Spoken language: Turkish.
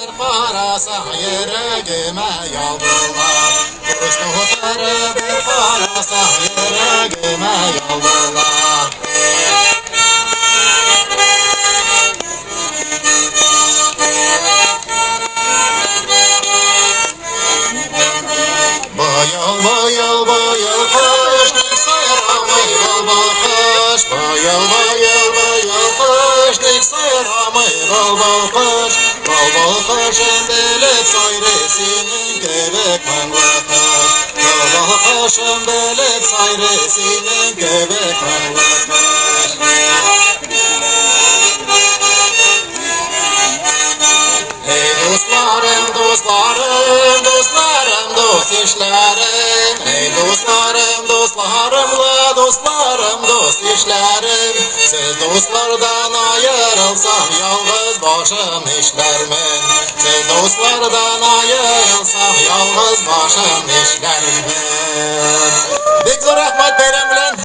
Parasa yüreğime yalvarlar, kuş muhtarı bir parasa yüreğime yalvarlar. Bu yıl kışlık sayramay baba kış. Bu yıl kışlık sayramay baba kış. Baba kışın belek sayresinin göbek manlıkış. Baba kışın belek sayresinin göbek manlıkış. Hey dostlarım, dostlarım, dostlarım, dost işlerim. Hey dostlarım, dostlarımla dostlarım, dost işlerim. Siz dostlardan ayrılsam yalnız başım işlermin. Siz dostlardan ayrılsam yalnız başım işlermin.